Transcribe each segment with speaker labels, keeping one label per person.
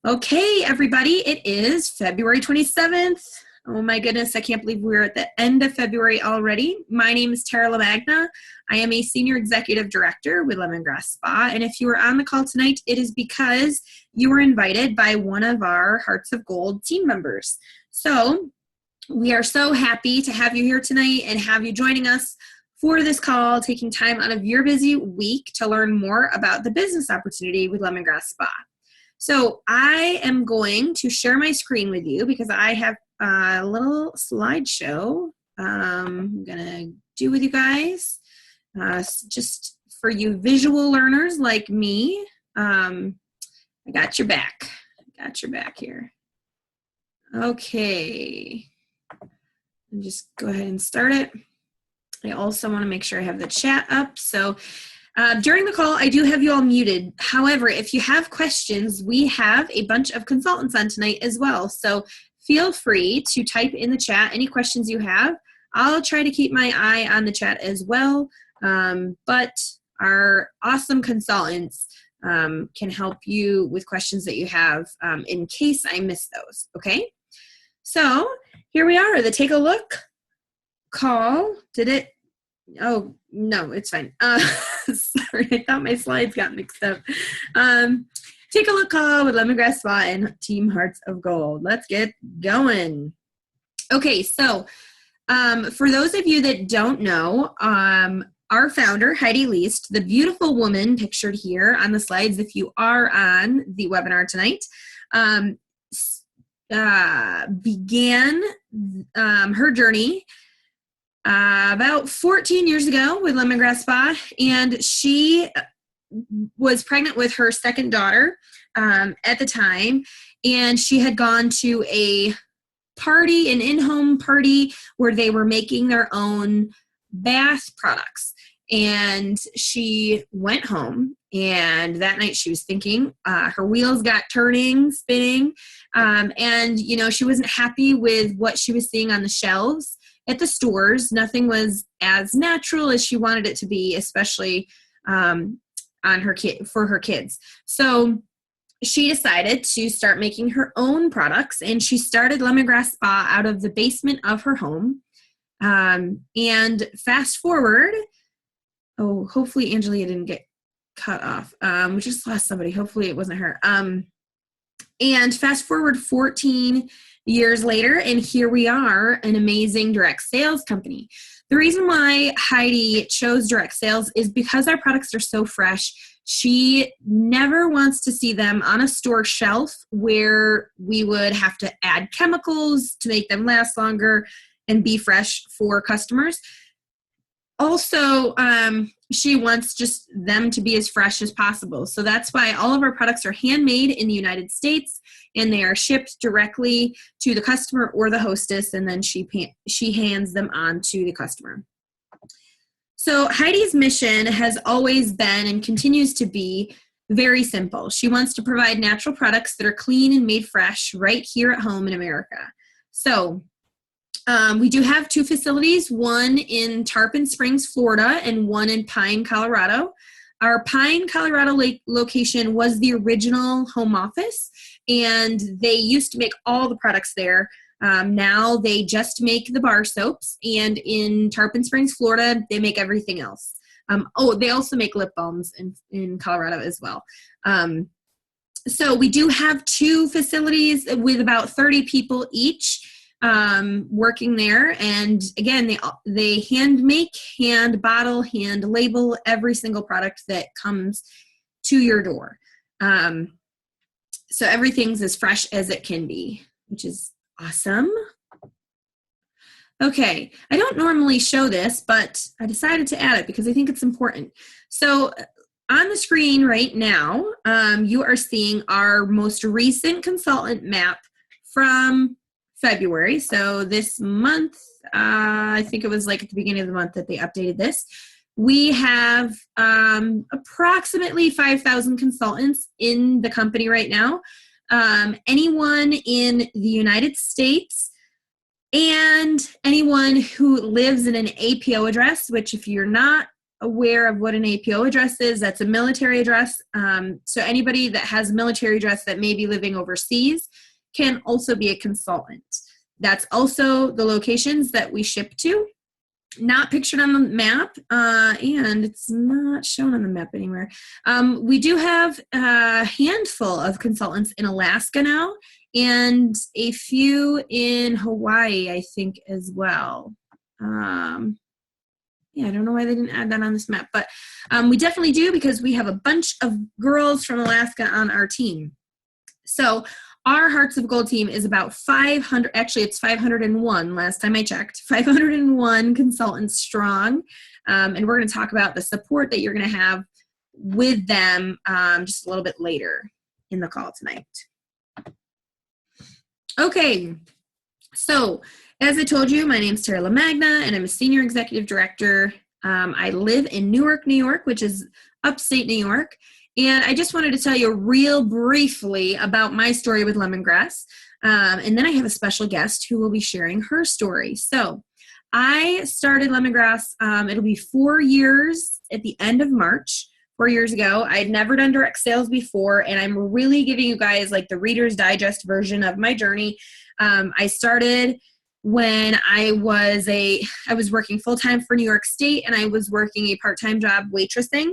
Speaker 1: Okay, everybody, it is February 27th. Oh my goodness, I can't believe we're at the end of February already. My name is Terrells. I am a Senior Executive Director with Lemongrass Spa, and if you are on the call tonight, it is because you were invited by one of our Hearts of Gold team members. So we are so happy to have you here tonight and have you joining us for this call, taking time out of your busy week to learn more about the business opportunity with Lemongrass Spa. So I am going to share my screen with you because I have a little slideshow I'm going to do with you guys. Just for you visual learners like me, I got your back. Here. Okay. And just go ahead and start it. I also want to make sure I have the chat up. So during the call, I do have you all muted. However, if you have questions, we have a bunch of consultants on tonight as well. So feel free to type in the chat any questions you have. I'll try to keep my eye on the chat as well. But our awesome consultants can help you with questions that you have in case I miss those. Okay? So here we are, the Take a Look call. Did it? Oh, no, it's fine. Sorry, I thought my slides got mixed up. Take a Look call with Lemongrass Spa and Team Hearts of Gold. Let's get going. Okay, so for those of you that don't know, our founder, Heidi Leist, the beautiful woman pictured here on the slides if you are on the webinar tonight, began her journey about 14 years ago with Lemongrass Spa, and she was pregnant with her second daughter at the time, and she had gone to a party, an in-home party, where they were making their own bath products. And she went home, and that night she was thinking, her wheels got spinning, and, you know, she wasn't happy with what she was seeing on the shelves at the stores. Nothing was as natural as she wanted it to be, especially for her kids. So she decided to start making her own products, and she started Lemongrass Spa out of the basement of her home. And fast forward, hopefully Angelia didn't get cut off. We just lost somebody. Hopefully it wasn't her. And fast forward 14 years later, and here we are, an amazing direct sales company. The reason why Heidi chose direct sales is because our products are so fresh. She never wants to see them on a store shelf where we would have to add chemicals to make them last longer and be fresh for customers. Also, she wants just them to be as fresh as possible. So that's why all of our products are handmade in the United States, and they are shipped directly to the customer or the hostess, and then she hands them on to the customer. So Heidi's mission has always been and continues to be very simple. She wants to provide natural products that are clean and made fresh right here at home in America. So we do have two facilities, one in Tarpon Springs, Florida, and one in Pine, Colorado. Our Pine, Colorado location was the original home office, and they used to make all the products there. Now they just make the bar soaps, and in Tarpon Springs, Florida, they make everything else. They also make lip balms in Colorado as well. So we do have two facilities with about 30 people each working there. And again, they hand make, hand bottle, hand label every single product that comes to your door. So everything's as fresh as it can be, which is awesome. Okay, I don't normally show this, but I decided to add it because I think it's important. So on the screen right now, you are seeing our most recent consultant map from February. So this month, I think it was like at the beginning of the month that they updated this. We have approximately 5,000 consultants in the company right now. Anyone in the United States and anyone who lives in an APO address, which if you're not aware of what an APO address is, that's a military address. So anybody that has a military address that may be living overseas can also be a consultant. That's also the locations that we ship to. Not pictured on the map, and it's not shown on the map anywhere. We do have a handful of consultants in Alaska now, and a few in Hawaii, I think, as well. Yeah, I don't know why they didn't add that on this map, but we definitely do, because we have a bunch of girls from Alaska on our team. So our Hearts of Gold team is about 500, actually it's 501 last time I checked, 501 consultants strong. And we're going to talk about the support that you're going to have with them just a little bit later in the call tonight. Okay, so as I told you, my name's Terrell Magna, and I'm a Senior Executive Director. I live in Newark, New York, which is upstate New York. And I just wanted to tell you real briefly about my story with Lemongrass. And then I have a special guest who will be sharing her story. So I started Lemongrass, it'll be 4 years at the end of March, 4 years ago. I'd never done direct sales before, and I'm really giving you guys like the Reader's Digest version of my journey. I started when I was working full-time for New York State, and I was working a part-time job waitressing.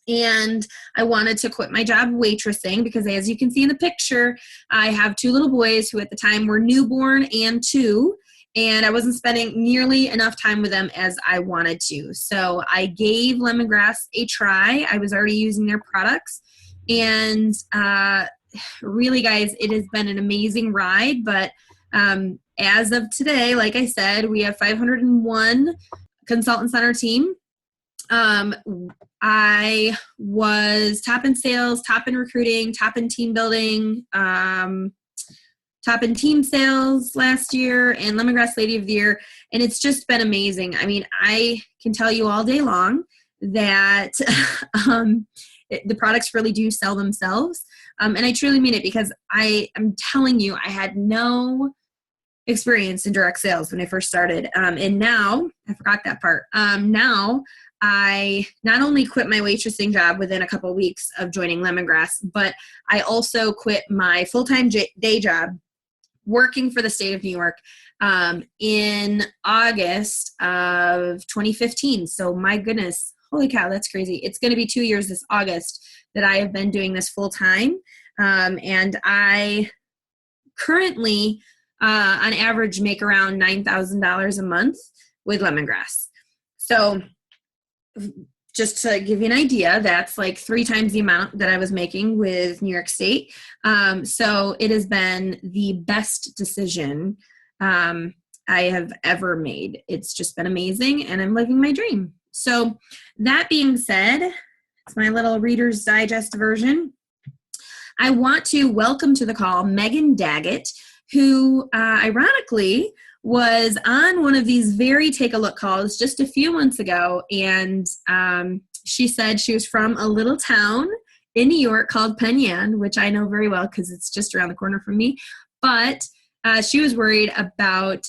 Speaker 1: And I wanted to quit my job waitressing because, as you can see in the picture, I have 2 little boys who at the time were newborn and 2, and I wasn't spending nearly enough time with them as I wanted to. So I gave Lemongrass a try. I was already using their products, and really, guys, it has been an amazing ride. But as of today, like I said, we have 501 consultants on our team. I was top in sales, top in recruiting, top in team building, top in team sales last year, and Lemongrass Lady of the Year. And it's just been amazing. I mean, I can tell you all day long that the products really do sell themselves. And I truly mean it, because I am telling you, I had no experience in direct sales when I first started. And now, I forgot that part. Now, I not only quit my waitressing job within a couple of weeks of joining Lemongrass, but I also quit my full-time day job working for the state of New York in August of 2015. So my goodness, holy cow, that's crazy. It's going to be 2 years this August that I have been doing this full-time. And I currently, on average, make around $9,000 a month with Lemongrass. So just to give you an idea, that's like 3 times the amount that I was making with New York State. So it has been the best decision I have ever made. It's just been amazing, and I'm living my dream. So that being said, it's my little Reader's Digest version. I want to welcome to the call Megan Daggett, who ironically was on one of these very take a look calls just a few months ago. And she said she was from a little town in New York called Penn Yan, which I know very well because it's just around the corner from me. But she was worried about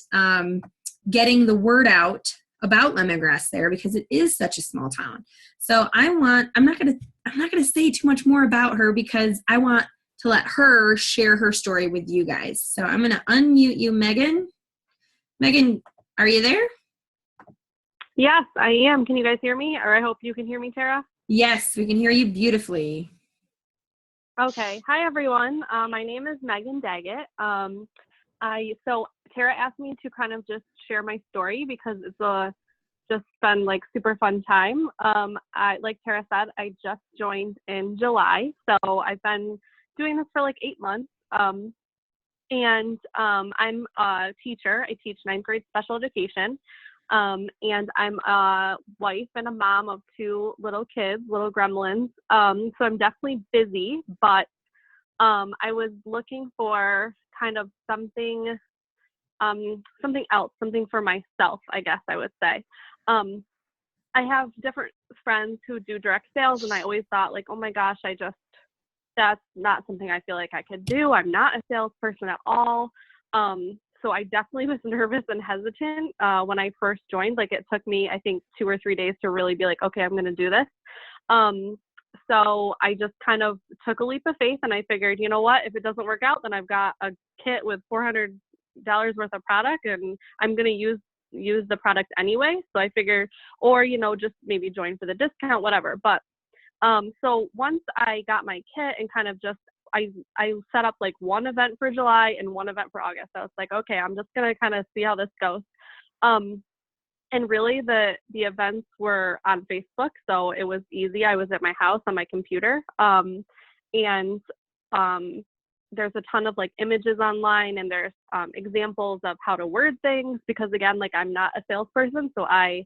Speaker 1: getting the word out about Lemongrass there because it is such a small town. So I'm not gonna say too much more about her because I want to let her share her story with you guys. So I'm gonna unmute you, Megan. Megan, are you there?
Speaker 2: Yes, I am. Can you guys hear me? Or I hope you can hear me, Tara.
Speaker 1: Yes, we can hear you beautifully.
Speaker 2: Okay. Hi, everyone. My name is Megan Daggett. So Tara asked me to kind of just share my story because it's just been like super fun time. Like Tara said, I just joined in July. So I've been doing this for like 8 months. And I'm a teacher. I teach 9th grade special education. And I'm a wife and a mom of 2 little kids, little gremlins. So I'm definitely busy, but I was looking for kind of something else, something for myself, I guess I would say. I have different friends who do direct sales, and I always thought like, oh my gosh, that's not something I feel like I could do. I'm not a salesperson at all. so I definitely was nervous and hesitant when I first joined. Like it took me, I think, 2 or 3 days to really be like, okay, I'm going to do this. So I just kind of took a leap of faith, and I figured, you know what, if it doesn't work out, then I've got a kit with $400 worth of product, and I'm going to use the product anyway. So I figured, or, you know, just maybe join for the discount, whatever. But so once I got my kit and kind of just, I set up like one event for July and one event for August. I was like, okay, I'm just going to kind of see how this goes. And really the events were on Facebook, so it was easy. I was at my house on my computer. And there's a ton of like images online, and there's examples of how to word things, because again, like I'm not a salesperson, so I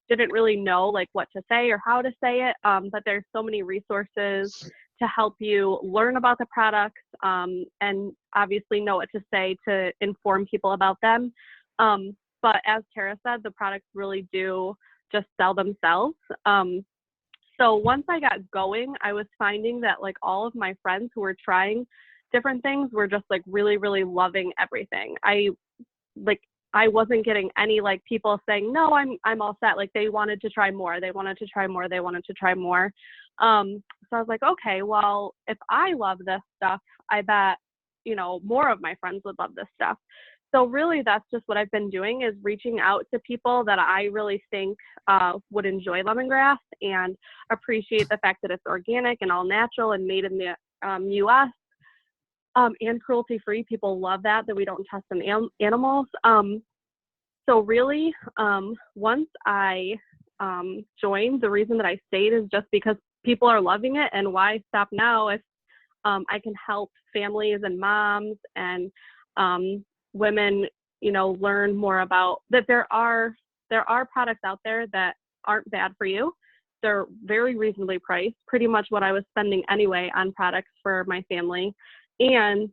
Speaker 2: didn't really know like what to say or how to say it. But there's so many resources to help you learn about the products, and obviously know what to say to inform people about them. But as Tara said, the products really do just sell themselves. So once I got going, I was finding that like all of my friends who were trying different things were just like really, really loving everything. I wasn't getting any like people saying, no, I'm all set. Like they wanted to try more. They wanted to try more. They wanted to try more. So I was like, okay, well, if I love this stuff, I bet, you know, more of my friends would love this stuff. So really, that's just what I've been doing, is reaching out to people that I really think would enjoy lemongrass and appreciate the fact that it's organic and all natural and made in the U.S. And cruelty-free. People love that we don't test on animals. So really, once I joined, the reason that I stayed is just because people are loving it, and why stop now if I can help families and moms and women, you know, learn more about that there are products out there that aren't bad for you. They're very reasonably priced, pretty much what I was spending anyway on products for my family. And,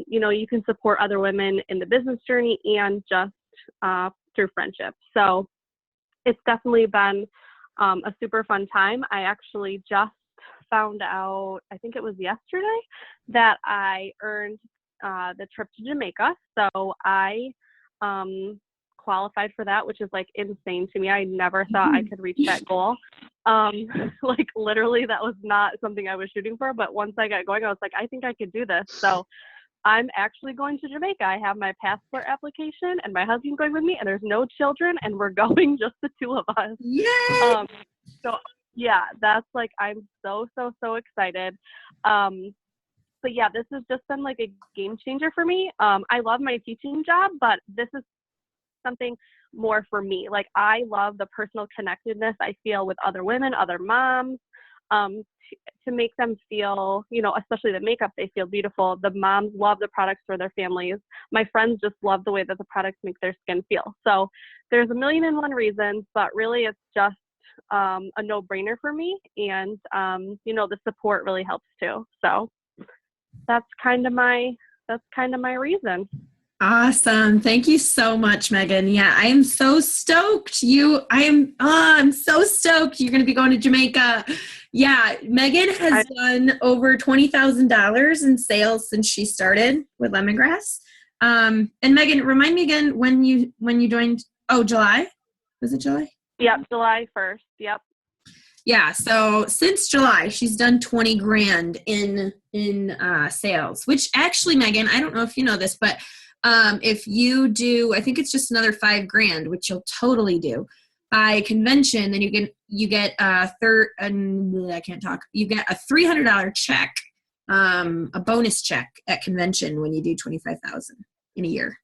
Speaker 2: you know, you can support other women in the business journey and just through friendship. So it's definitely been a super fun time. I actually just found out, I think it was yesterday, that I earned the trip to Jamaica. So I qualified for that, which is like insane to me. I never thought I could reach that goal. Like literally that was not something I was shooting for, but once I got going, I was like, I think I could do this. So I'm actually going to Jamaica. I have my passport application, and my husband's going with me, and there's no children, and we're going just the two of us.
Speaker 1: Yay!
Speaker 2: So yeah, that's like, I'm so excited. But yeah, this has just been like a game changer for me. I love my teaching job, but this is something more for me. Like I love the personal connectedness I feel with other women, other moms, to make them feel, you know, especially the makeup, they feel beautiful. The moms love the products for their families. My friends just love the way that the products make their skin feel. So there's a million and one reasons, but really it's just a no-brainer for me. And, you know, the support really helps too. So that's kind of my reason.
Speaker 1: Awesome. Thank you so much, Megan. Yeah, I am so stoked. I'm so stoked. You're going to be going to Jamaica. Yeah, Megan has done over $20,000 in sales since she started with Lemongrass. And Megan, remind me again when you joined. Oh, July? Was it July?
Speaker 2: Yep, July 1st. Yep.
Speaker 1: Yeah, so since July, she's done 20 grand in sales, which actually, Megan, I don't know if you know this, but if you do, I think it's just another 5 grand, which you'll totally do by convention, then you get a $300 check, a bonus check at convention when you do 25,000 in a year.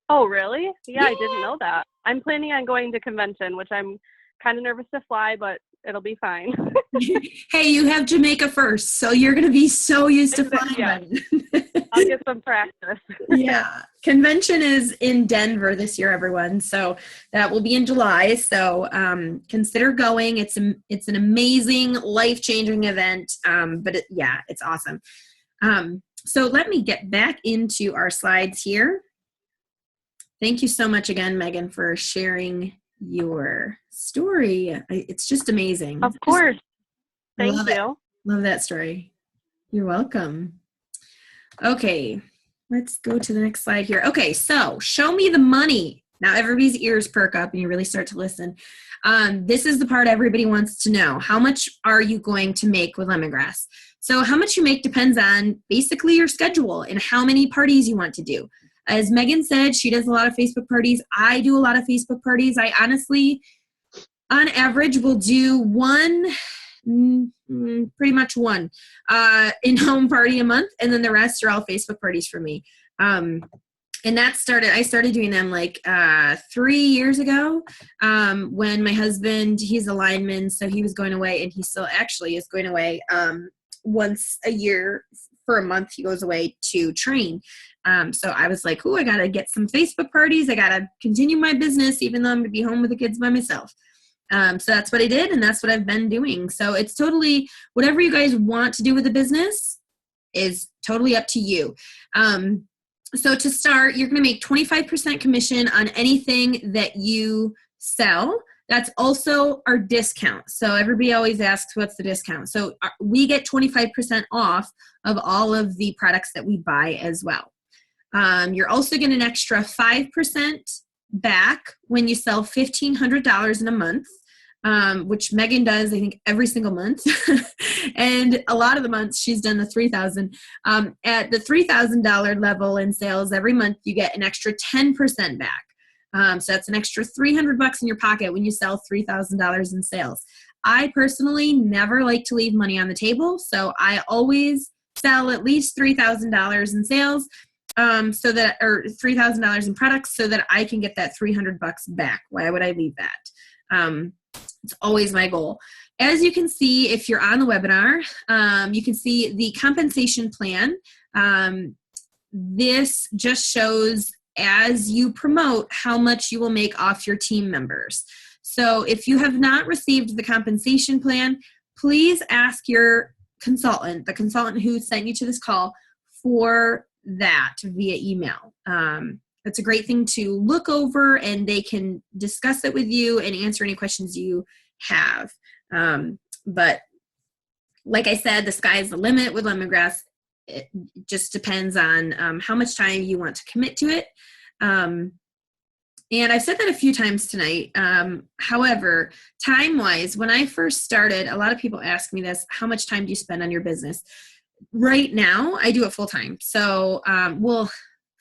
Speaker 2: Oh, really? Yeah, I didn't know that. I'm planning on going to convention, which I'm kind of nervous to fly, but it'll be fine.
Speaker 1: Hey, you have Jamaica first, so you're going to be so used to flying.
Speaker 2: Yeah. I'll get some practice.
Speaker 1: Yeah. Convention is in Denver this year, everyone. So that will be in July. So consider going. It's an amazing, life-changing event. But it's awesome. So let me get back into our slides here. Thank you so much again, Megan, for sharing your story. It's just amazing.
Speaker 2: Of course. Thank you.
Speaker 1: Love that story. You're welcome. Okay, let's go to the next slide here. Okay, so show me the money. Now everybody's ears perk up and you really start to listen. This is the part everybody wants to know. How much are you going to make with lemongrass? So how much you make depends on basically your schedule and how many parties you want to do. As Megan said, she does a lot of Facebook parties. I do a lot of Facebook parties. I honestly, on average, will do one, pretty much one in-home party a month, and then the rest are all Facebook parties for me. And I started doing them like 3 years ago when my husband, he's a lineman, so he was going away, and he still actually is going away once a year for a month. He goes away to train. So I was like, I got to get some Facebook parties. I got to continue my business, even though I'm going to be home with the kids by myself. So that's what I did, and that's what I've been doing. So it's totally whatever you guys want to do with the business is totally up to you. So to start, you're going to make 25% commission on anything that you sell. That's also our discount. So everybody always asks, what's the discount? So we get 25% off of all of the products that we buy as well. You're also getting an extra 5% back when you sell $1,500 in a month. Which Megan does, I think, every single month. And a lot of the months she's done the $3,000. At the $3,000 level in sales every month, you get an extra 10% back. So that's an extra $300 in your pocket when you sell $3,000 in sales. I personally never like to leave money on the table. So I always sell at least $3,000 in sales. Or $3,000 in products so that I can get that $300 back. Why would I leave that? It's always my goal. As you can see, if you're on the webinar, you can see the compensation plan. This just shows as you promote how much you will make off your team members. So if you have not received the compensation plan, please ask your consultant, the consultant who sent you to this call, for that via email. It's a great thing to look over, and they can discuss it with you and answer any questions you have. But like I said, the sky is the limit with lemongrass. It just depends on how much time you want to commit to it. And I've said that a few times tonight. However, time-wise, when I first started, a lot of people ask me this: how much time do you spend on your business? Right now, I do it full-time. So,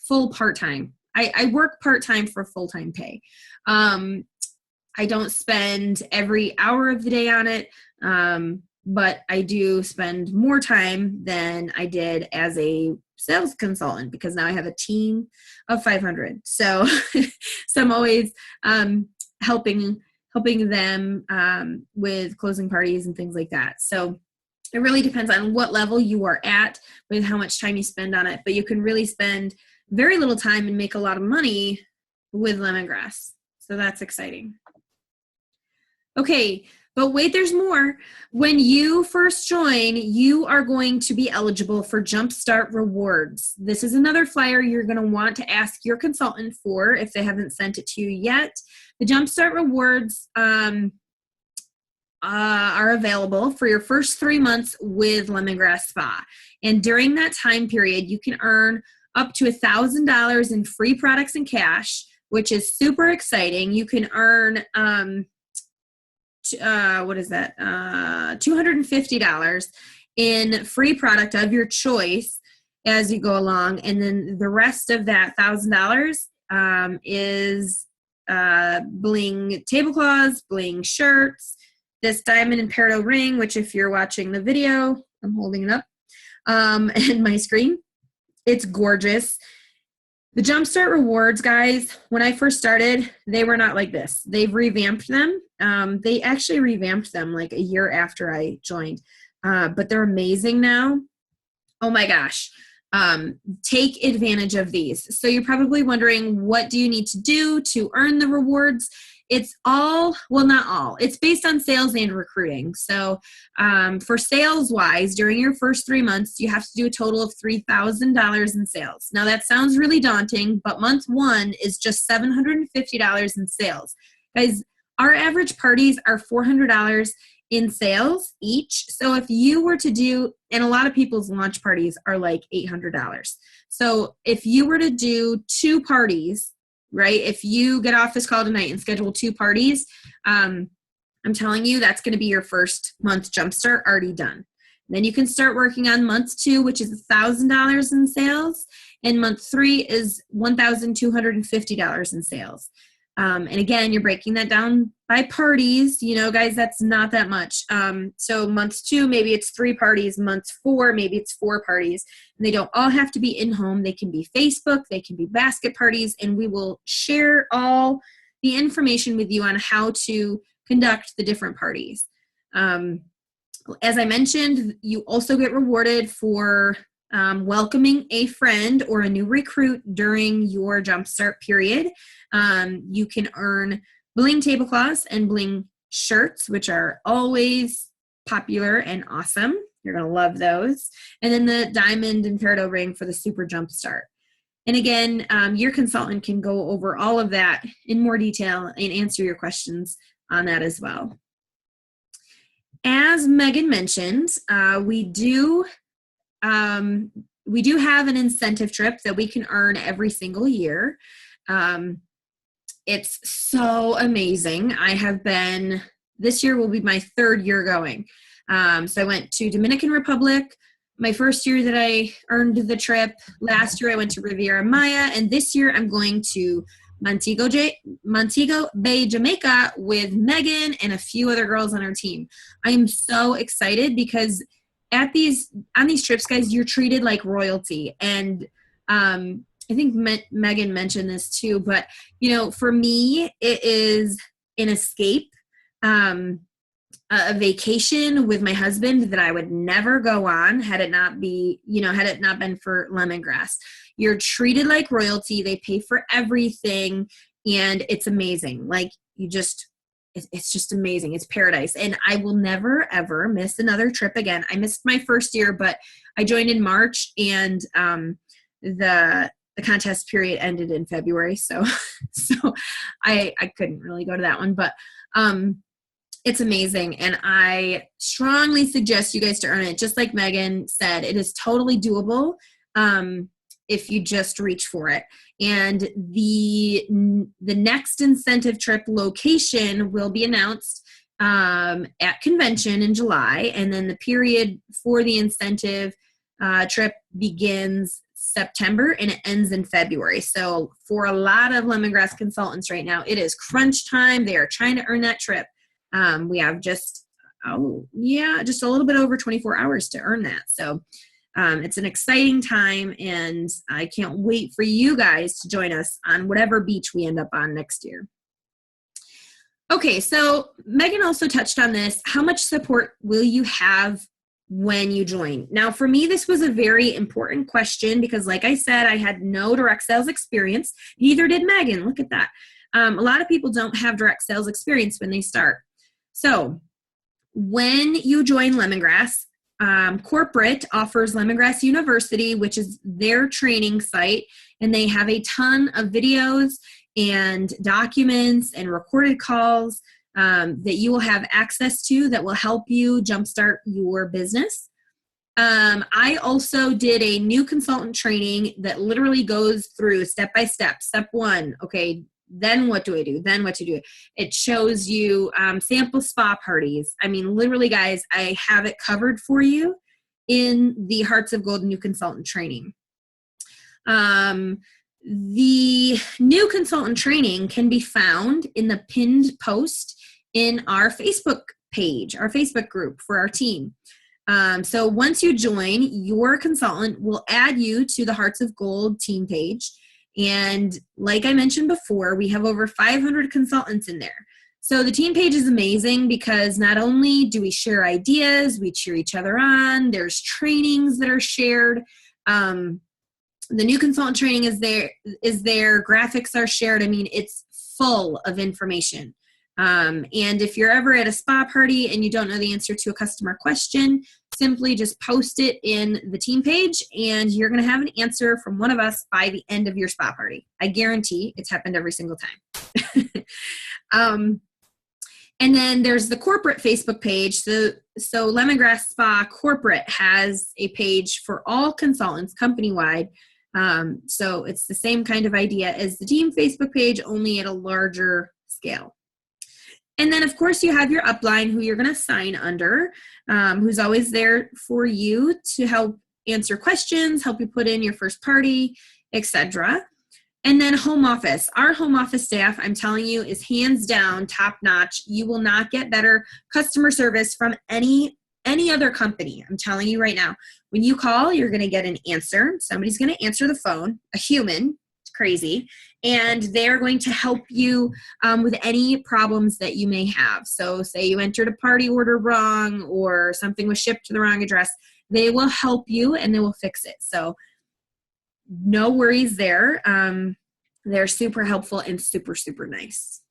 Speaker 1: full part-time. I work part-time for full-time pay. I don't spend every hour of the day on it, but I do spend more time than I did as a sales consultant because now I have a team of 500. So, so I'm always helping them with closing parties and things like that. So it really depends on what level you are at with how much time you spend on it, but you can really spend very little time and make a lot of money with lemongrass. So that's exciting. Okay, but wait, there's more. When you first join, you are going to be eligible for Jumpstart Rewards. This is another flyer you're going to want to ask your consultant for if they haven't sent it to you yet. The Jumpstart Rewards are available for your first 3 months with Lemongrass Spa. And during that time period, you can earn up to $1,000 in free products and cash, which is super exciting. You can earn, $250 in free product of your choice as you go along. And then the rest of that $1,000 is bling tablecloths, bling shirts, this diamond and peridot ring, which if you're watching the video, I'm holding it up, and my screen. It's gorgeous. The Jumpstart Rewards, guys, when I first started, they were not like this. They've revamped them. They actually revamped them like a year after I joined, but they're amazing now. Oh my gosh. Take advantage of these. So you're probably wondering, what do you need to do to earn the rewards? It's all, well, not all. It's based on sales and recruiting. So for sales wise, during your first 3 months, you have to do a total of $3,000 in sales. Now that sounds really daunting, but month one is just $750 in sales. Guys, our average parties are $400, in sales each. So if you were to do, and a lot of people's launch parties are like $800. So if you were to do 2 parties, right? If you get off this call tonight and schedule 2 parties, I'm telling you that's going to be your first month jumpstart already done. Then you can start working on month 2, which is $1,000 in sales. And month 3 is $1,250 in sales. And again, you're breaking that down by parties. You know, guys, that's not that much. So month 2, maybe it's 3 parties. Month 4, maybe it's 4 parties. And they don't all have to be in-home. They can be Facebook. They can be basket parties. And we will share all the information with you on how to conduct the different parties. As I mentioned, you also get rewarded for welcoming a friend or a new recruit during your jumpstart period. You can earn bling tablecloths and bling shirts, which are always popular and awesome. You're going to love those. And then the diamond and peridot ring for the super jumpstart. And again, your consultant can go over all of that in more detail and answer your questions on that as well. As Megan mentioned, we do have an incentive trip that we can earn every single year. It's so amazing. This year will be my 3rd year going. So I went to Dominican Republic, my first year that I earned the trip. Last year I went to Riviera Maya, and this year I'm going to Montego Bay, Jamaica with Megan and a few other girls on our team. I am so excited because on these trips, guys, you're treated like royalty. And I think Megan mentioned this too, but you know, for me, it is an escape, a vacation with my husband that I would never go on had it not been for Lemongrass. You're treated like royalty. They pay for everything, and it's amazing. Like it's just amazing. It's paradise. And I will never, ever miss another trip again. I missed my first year, but I joined in March, and the contest period ended in February. So I couldn't really go to that one, but it's amazing. And I strongly suggest you guys to earn it. Just like Megan said, it is totally doable if you just reach for it. And the next incentive trip location will be announced at convention in July. And then the period for the incentive trip begins September and it ends in February. So for a lot of Lemongrass consultants right now, it is crunch time. They are trying to earn that trip. We have just a little bit over 24 hours to earn that. So it's an exciting time, and I can't wait for you guys to join us on whatever beach we end up on next year. Okay, so Megan also touched on this. How much support will you have when you join? Now, for me, this was a very important question because, like I said, I had no direct sales experience. Neither did Megan. Look at that. A lot of people don't have direct sales experience when they start. So when you join Lemongrass, corporate offers Lemongrass University, which is their training site, and they have a ton of videos and documents and recorded calls that you will have access to that will help you jumpstart your business. I also did a new consultant training that literally goes through step by step. Step 1, okay, then what do I do? Then what to do? It shows you sample spa parties. I mean, literally, guys, I have it covered for you in the Hearts of Gold New Consultant Training. The new consultant training can be found in the pinned post in our Facebook page, our Facebook group for our team. So once you join, your consultant will add you to the Hearts of Gold team page. And like I mentioned before, we have over 500 consultants in there. So the team page is amazing because not only do we share ideas, we cheer each other on, there's trainings that are shared. The new consultant training is there, graphics are shared. I mean, it's full of information. And if you're ever at a spa party and you don't know the answer to a customer question, simply just post it in the team page and you're going to have an answer from one of us by the end of your spa party. I guarantee it's happened every single time. And then there's the corporate Facebook page. So Lemongrass Spa Corporate has a page for all consultants company-wide. So it's the same kind of idea as the team Facebook page, only at a larger scale. And then, of course, you have your upline who you're going to sign under, who's always there for you to help answer questions, help you put in your first party, etc. And then home office. Our home office staff, I'm telling you, is hands down top notch. You will not get better customer service from any other company. I'm telling you right now. When you call, you're going to get an answer. Somebody's going to answer the phone, a human. It's crazy. And they're going to help you with any problems that you may have. So say you entered a party order wrong or something was shipped to the wrong address. They will help you and they will fix it. So no worries there. They're super helpful and super, super nice.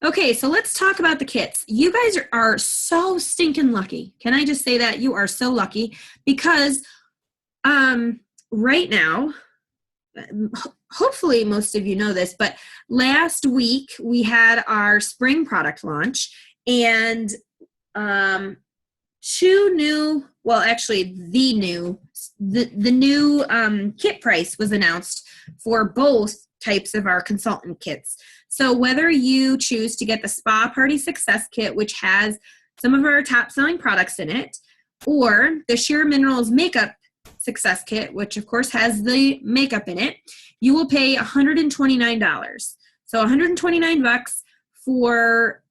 Speaker 1: Okay, so let's talk about the kits. You guys are so stinking lucky. Can I just say that? You are so lucky because right now, hopefully most of you know this, but last week we had our spring product launch, and the new kit price was announced for both types of our consultant kits. So whether you choose to get the Spa Party Success Kit, which has some of our top selling products in it, or the Sheer Minerals Makeup Success Kit, which of course has the makeup in it, you will pay $129. So $129 for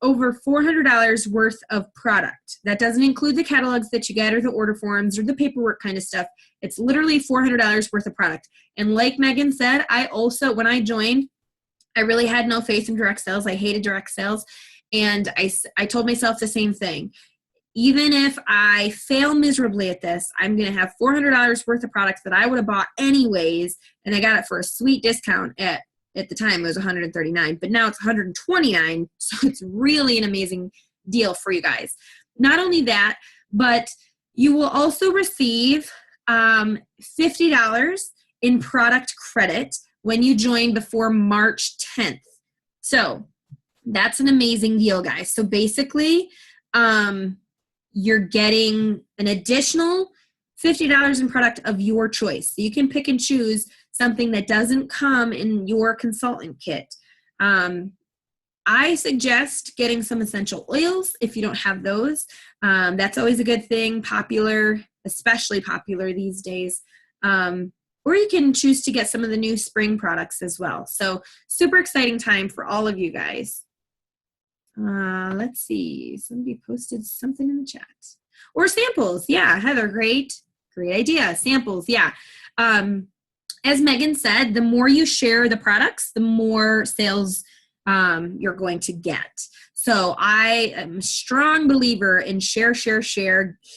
Speaker 1: over $400 worth of product. That doesn't include the catalogs that you get or the order forms or the paperwork kind of stuff. It's literally $400 worth of product. And like Megan said, I also, when I joined, I really had no faith in direct sales. I hated direct sales. And I told myself the same thing. Even if I fail miserably at this, I'm going to have $400 worth of products that I would have bought anyways. And I got it for a sweet discount at the time it was $139, but now it's $129. So it's really an amazing deal for you guys. Not only that, but you will also receive $50 in product credit when you join before March 10th. So that's an amazing deal, guys. So basically, you're getting an additional $50 in product of your choice. So you can pick and choose something that doesn't come in your consultant kit. I suggest getting some essential oils if you don't have those. That's always a good thing, popular, especially popular these days. Or you can choose to get some of the new spring products as well. So super exciting time for all of you guys. Let's see. Somebody posted something in the chat. Or samples. Yeah, Heather, great idea. Samples, yeah. As Megan said, the more you share the products, the more sales you're going to get. So I am a strong believer in share,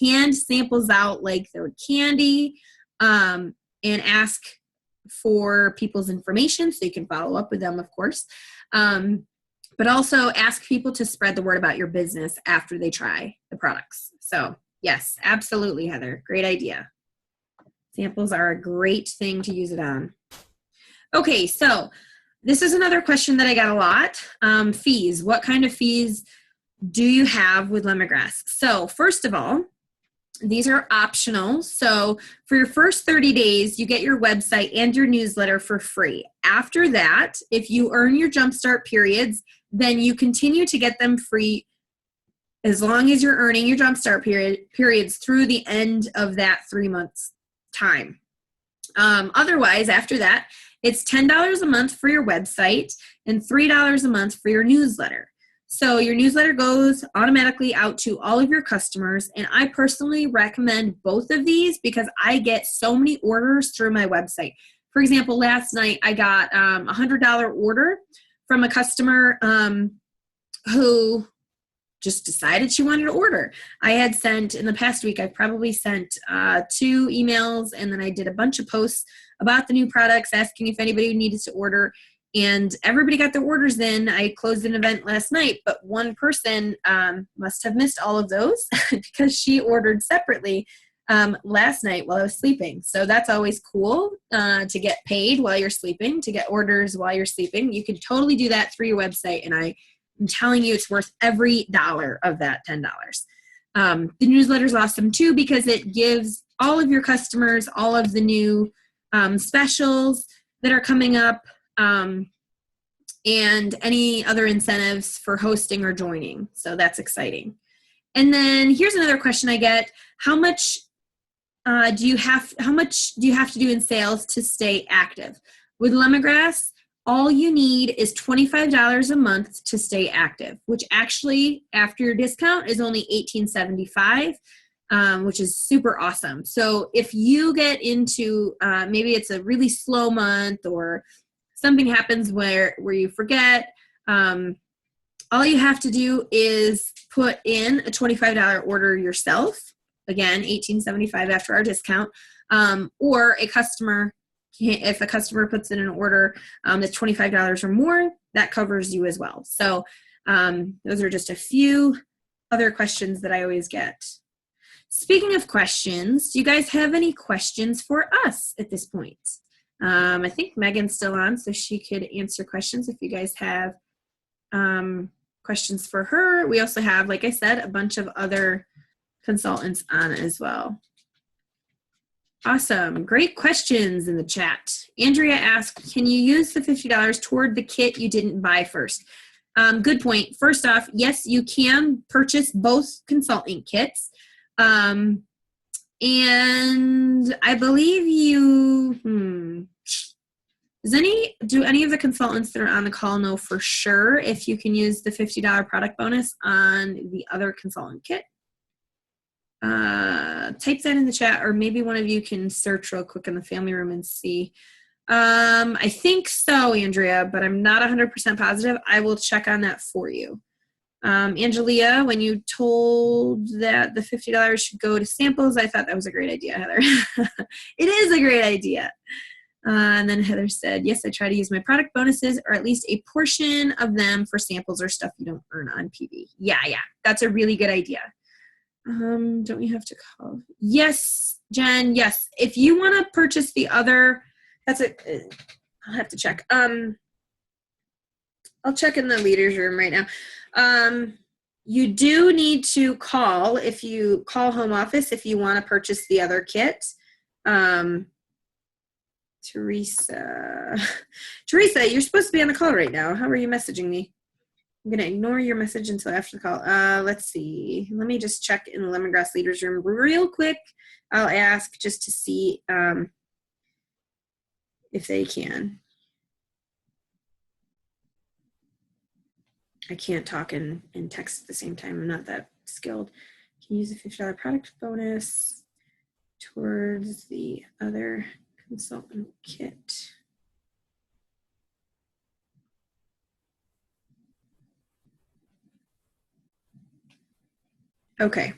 Speaker 1: hand samples out like they're candy, and ask for people's information so you can follow up with them, of course. But also ask people to spread the word about your business after they try the products. So yes, absolutely, Heather. Great idea. Samples are a great thing to use it on. Okay, so this is another question that I got a lot. Fees. What kind of fees do you have with Lemongrass? So first of all, these are optional. So for your first 30 days, you get your website and your newsletter for free. After that, if you earn your Jumpstart periods, then you continue to get them free as long as you're earning your Jumpstart periods through the end of that 3 months time. Otherwise, after that, it's $10 a month for your website and $3 a month for your newsletter. So your newsletter goes automatically out to all of your customers, and I personally recommend both of these because I get so many orders through my website. For example, last night I got a $100 order from a customer who just decided she wanted to order. I had sent, in the past week, I've probably sent 2 emails, and then I did a bunch of posts about the new products, asking if anybody needed to order, and everybody got their orders in. I closed an event last night, but one person must have missed all of those because she ordered separately last night while I was sleeping. So that's always cool to get paid while you're sleeping, to get orders while you're sleeping. You can totally do that through your website, and I'm telling you, it's worth every dollar of that $10. The newsletter is awesome too because it gives all of your customers all of the new specials that are coming up and any other incentives for hosting or joining. So that's exciting. And then here's another question I get: How much do you have to do in sales to stay active? With Lemongrass, all you need is $25 a month to stay active, which actually, after your discount, is only $18.75, which is super awesome. So if you get into, maybe it's a really slow month or something happens where you forget, all you have to do is put in a $25 order yourself. Again, $18.75 after our discount, or a customer. If a customer puts in an order that's $25 or more, that covers you as well. So those are just a few other questions that I always get. Speaking of questions, do you guys have any questions for us at this point? I think Megan's still on, so she could answer questions if you guys have questions for her. We also have, like I said, a bunch of other consultants on as well. Awesome. Great questions in the chat. Andrea asked, can you use the $50 toward the kit you didn't buy first? Good point. First off, yes, you can purchase both consulting kits. And I believe do any of the consultants that are on the call know for sure if you can use the $50 product bonus on the other consultant kit? Type that in the chat, or maybe one of you can search real quick in the family room and see. I think so, Andrea, but I'm not 100% positive. I will check on that for you. Angelia, when you told that the $50 should go to samples, I thought that was a great idea, Heather. It is a great idea. And then Heather said, yes, I try to use my product bonuses or at least a portion of them for samples or stuff you don't earn on PV. Yeah, that's a really good idea. Don't you have to call? Yes, Jen, yes. If you want to purchase the other, I'll have to check. I'll check in the leaders room right now. You do need to call if you call home office if you want to purchase the other kit. Teresa, you're supposed to be on the call right now. How are you messaging me? I'm going to ignore your message until after the call. Let's see. Let me just check in the Lemongrass Leaders Room real quick. I'll ask just to see if they can. I can't talk and text at the same time. I'm not that skilled. Can you use a $50 product bonus towards the other consultant kit? Okay.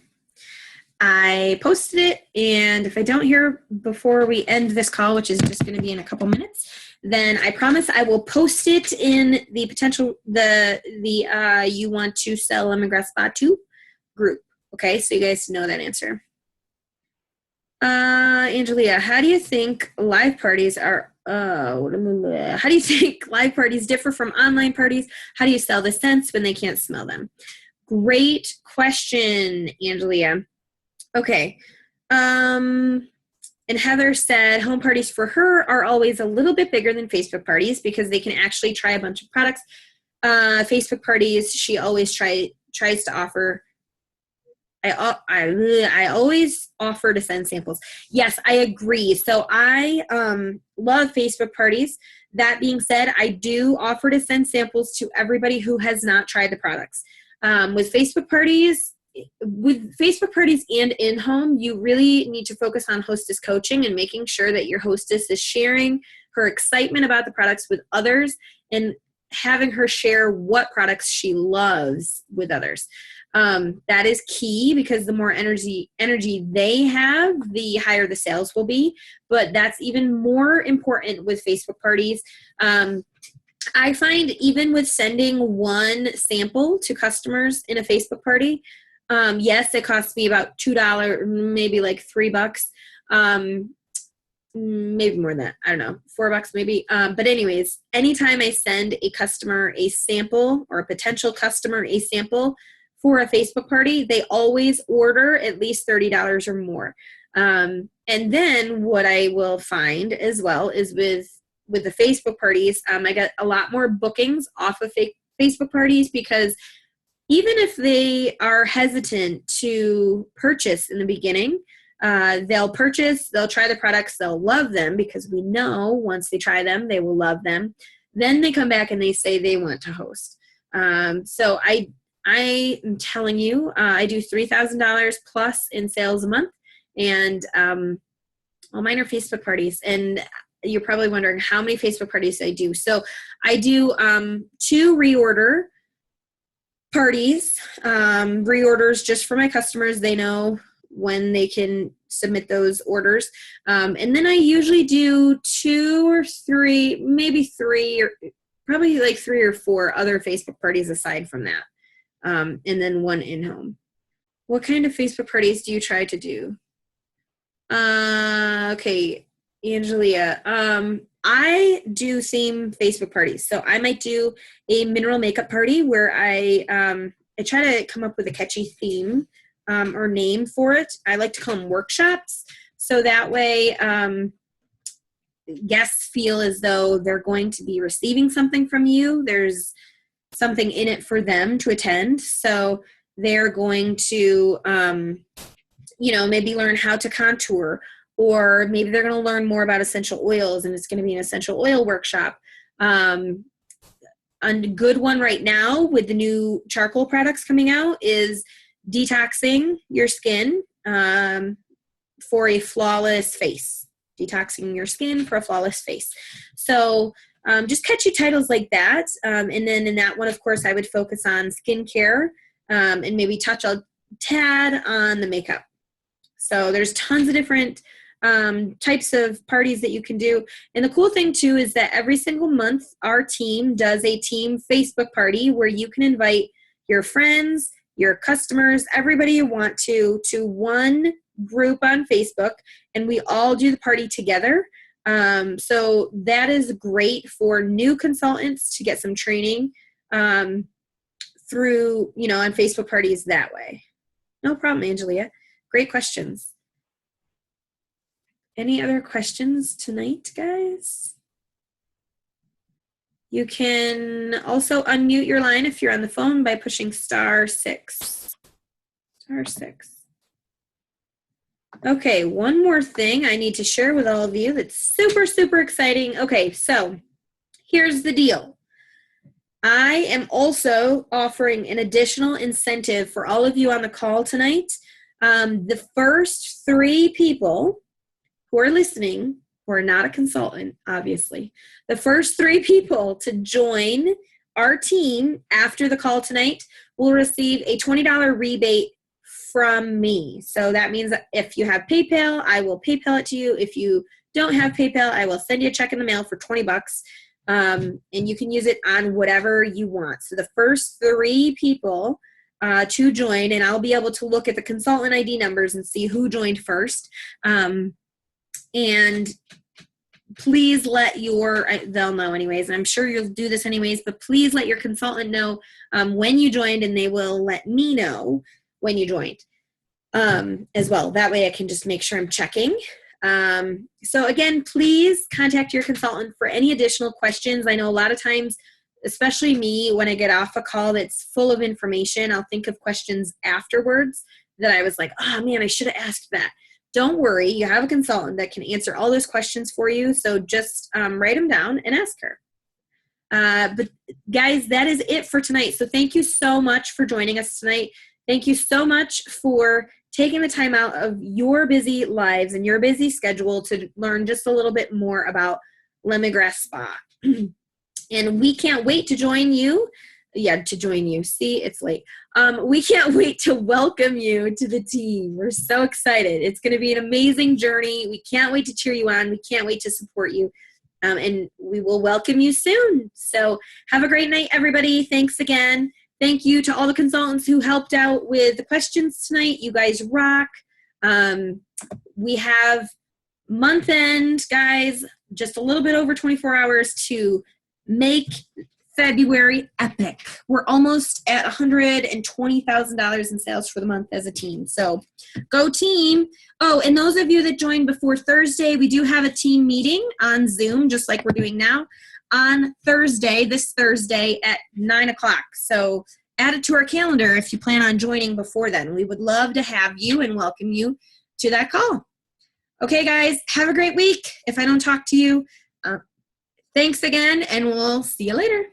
Speaker 1: I posted it, and if I don't hear before we end this call, which is just going to be in a couple minutes, then I promise I will post it in the you want to sell Lemongrass Spa 2 group. Okay, so you guys know that answer. Angelia, how do you think live parties differ from online parties? How do you sell the scents when they can't smell them? Great question, Angelia. Okay. And Heather said home parties for her are always a little bit bigger than Facebook parties because they can actually try a bunch of products. Facebook parties, she always tries to offer. I always offer to send samples. Yes, I agree. So I love Facebook parties. That being said, I do offer to send samples to everybody who has not tried the products. With Facebook parties and in-home, you really need to focus on hostess coaching and making sure that your hostess is sharing her excitement about the products with others and having her share what products she loves with others. That is key because the more energy they have, the higher the sales will be. But that's even more important with Facebook parties. I find even with sending one sample to customers in a Facebook party, Yes, it costs me about $2, maybe like $3. Maybe more than that. I don't know, $4 maybe. But anyways, anytime I send a customer a sample or a potential customer a sample for a Facebook party, they always order at least $30 or more. And then what I will find as well is with the Facebook parties, I got a lot more bookings off of Facebook parties, because even if they are hesitant to purchase in the beginning, they'll purchase, they'll try the products, they'll love them, because we know once they try them, they will love them. Then they come back and they say they want to host. So I am telling you, I do $3,000 plus in sales a month, and all mine are Facebook parties. And you're probably wondering how many Facebook parties I do. So I do 2 reorder parties, reorders just for my customers. They know when they can submit those orders. And then I usually do 2 or 3, maybe 3, or probably like 3 or 4 other Facebook parties aside from that. And then 1 in-home. What kind of Facebook parties do you try to do? Okay, Angelia. I do theme Facebook parties. So I might do a mineral makeup party where I try to come up with a catchy theme or name for it. I like to call them workshops. So that way guests feel as though they're going to be receiving something from you. There's something in it for them to attend. So they're going to, maybe learn how to contour, or maybe they're going to learn more about essential oils, and it's going to be an essential oil workshop. A good one right now with the new charcoal products coming out is detoxing your skin for a flawless face. Detoxing your skin for a flawless face. So just catchy titles like that. And then in that one, of course, I would focus on skincare and maybe touch a tad on the makeup. So there's tons of different types of parties that you can do. And the cool thing too is that every single month our team does a team Facebook party where you can invite your friends, your customers, everybody you want to one group on Facebook, and we all do the party together. So that is great for new consultants to get some training through, on Facebook parties that way. No problem, Angelia. Great questions. Any other questions tonight, guys? You can also unmute your line if you're on the phone by pushing *6. *6. Okay, one more thing I need to share with all of you that's super, super exciting. Okay, so here's the deal. I am also offering an additional incentive for all of you on the call tonight. The first 3 people who are listening, who are not a consultant, obviously, the first 3 people to join our team after the call tonight will receive a $20 rebate from me. So that means that if you have PayPal, I will PayPal it to you. If you don't have PayPal, I will send you a check in the mail for $20. And you can use it on whatever you want. So the first 3 people to join, and I'll be able to look at the consultant ID numbers and see who joined first. And please let they'll know anyways, and I'm sure you'll do this anyways, but please let your consultant know when you joined, and they will let me know when you joined as well. That way I can just make sure I'm checking. So again, please contact your consultant for any additional questions. I know a lot of times, especially me, when I get off a call that's full of information, I'll think of questions afterwards that I was like, oh man, I should have asked that. Don't worry, you have a consultant that can answer all those questions for you. So just write them down and ask her. But guys, that is it for tonight. So thank you so much for joining us tonight. Thank you so much for taking the time out of your busy lives and your busy schedule to learn just a little bit more about Lemongrass Spa. And we can't wait to join you. See, it's late. We can't wait to welcome you to the team. We're so excited. It's going to be an amazing journey. We can't wait to cheer you on. We can't wait to support you. And we will welcome you soon. So have a great night, everybody. Thanks again. Thank you to all the consultants who helped out with the questions tonight. You guys rock. We have month end, guys, just a little bit over 24 hours to make February epic. We're almost at $120,000 in sales for the month as a team. So go team. Oh, and those of you that joined before Thursday, we do have a team meeting on Zoom, just like we're doing now, on Thursday, this Thursday at 9 o'clock. So add it to our calendar if you plan on joining before then. We would love to have you and welcome you to that call. Okay, guys, have a great week. If I don't talk to you, thanks again, and we'll see you later.